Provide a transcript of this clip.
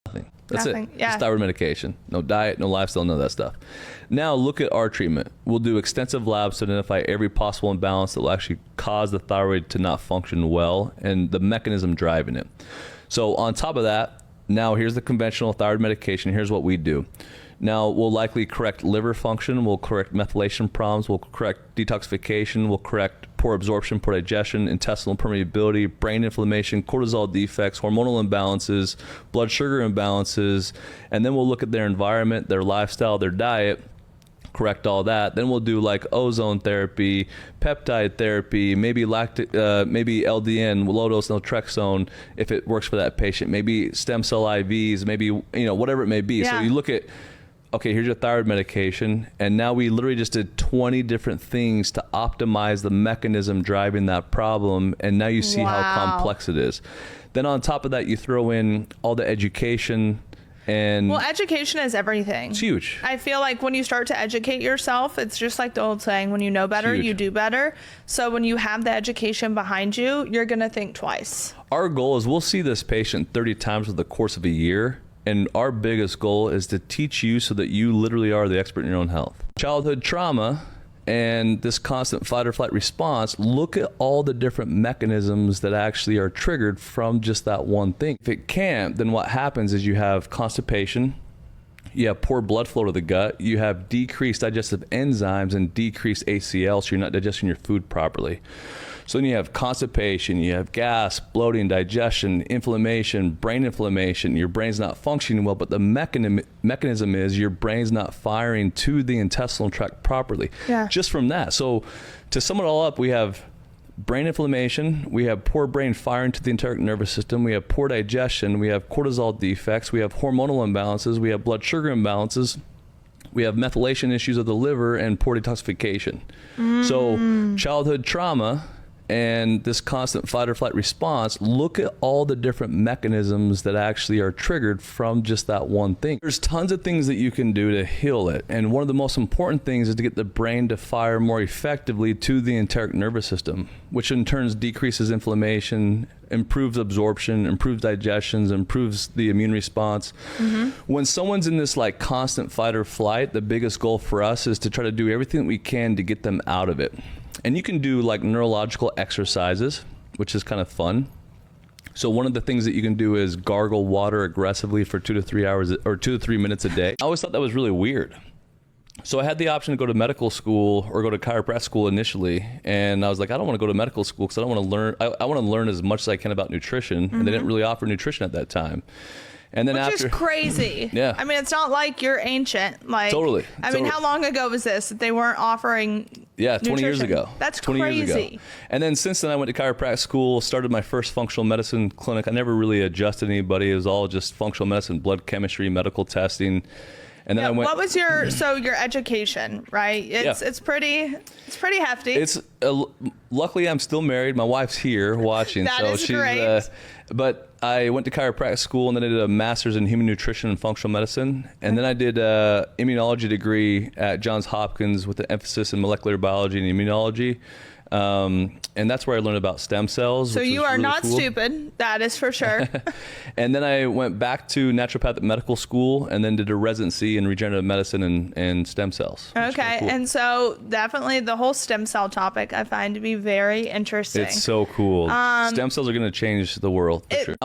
That's Nothing. it. Yeah. Just thyroid medication. No diet, no lifestyle, none of that stuff. Now look at our treatment. We'll do extensive labs to identify every possible imbalance that will actually cause the thyroid to not function well and the mechanism driving it. So on top of that, now here's the conventional thyroid medication. Here's what we do. Now we'll likely correct liver function, we'll correct methylation problems, we'll correct detoxification, we'll correct poor absorption, poor digestion, intestinal permeability, brain inflammation, cortisol defects, hormonal imbalances, blood sugar imbalances, and then we'll look at their environment, their lifestyle, their diet, correct all that. Then we'll do like ozone therapy, peptide therapy, maybe maybe LDN, low dose naltrexone if it works for that patient, maybe stem cell IVs, maybe whatever it may be. Yeah. So you look at, okay, here's your thyroid medication, and now we literally just did 20 different things to optimize the mechanism driving that problem, and now you see how complex it is. Then on top of that, you throw in all the education. And well, education is everything. It's huge. I feel like when you start to educate yourself, it's just like the old saying, when you know better, you do better. So when you have the education behind you, you're going to think twice. Our goal is we'll see this patient 30 times over the course of a year. And our biggest goal is to teach you so that you literally are the expert in your own health. Childhood trauma and this constant fight or flight response, look at all the different mechanisms that actually are triggered from just that one thing. If it can't, then what happens is you have constipation, you have poor blood flow to the gut, you have decreased digestive enzymes and decreased ACL, so you're not digesting your food properly. So then you have constipation, you have gas, bloating, digestion, inflammation, brain inflammation, your brain's not functioning well, but the mechanism is your brain's not firing to the intestinal tract properly. Yeah. Just from that. So to sum it all up, we have brain inflammation, we have poor brain firing to the enteric nervous system, we have poor digestion, we have cortisol defects, we have hormonal imbalances, we have blood sugar imbalances, we have methylation issues of the liver and poor detoxification. So childhood trauma and this constant fight or flight response, look at all the different mechanisms that actually are triggered from just that one thing. There's tons of things that you can do to heal it. And one of the most important things is to get the brain to fire more effectively to the enteric nervous system, which in turn decreases inflammation, improves absorption, improves digestion, improves the immune response. When someone's in this like constant fight or flight, the biggest goal for us is to try to do everything that we can to get them out of it. And you can do like neurological exercises, which is kind of fun. So one of the things that you can do is gargle water aggressively for 2 to 3 hours or 2 to 3 minutes a day. I always thought that was really weird. So I had the option to go to medical school or go to chiropractic school initially. And I was like, I don't want to go to medical school because I don't want to learn. I want to learn as much as I can about nutrition. And they didn't really offer nutrition at that time. And then Which is crazy. Yeah. I mean, it's not like you're ancient. Like, Totally. I mean, how long ago was this that they weren't offering 20 years nutrition? ago. That's 20 crazy. years ago. And then since then I went to chiropractic school, started my first functional medicine clinic. I never really adjusted anybody. It was all just functional medicine, blood chemistry, medical testing. And then I went. What was your education, right? It's pretty hefty. Luckily I'm still married. My wife's here watching. That so is she's great. But I went to chiropractic school and then I did a master's in human nutrition and functional medicine. And then I did a immunology degree at Johns Hopkins with an emphasis in molecular biology and immunology. And that's where I learned about stem cells. So you are really not cool. stupid. That is for sure. And then I went back to naturopathic medical school and then did a residency in regenerative medicine and stem cells. Okay. Cool. And so definitely the whole stem cell topic I find to be very interesting. It's so cool. Stem cells are going to change the world for sure.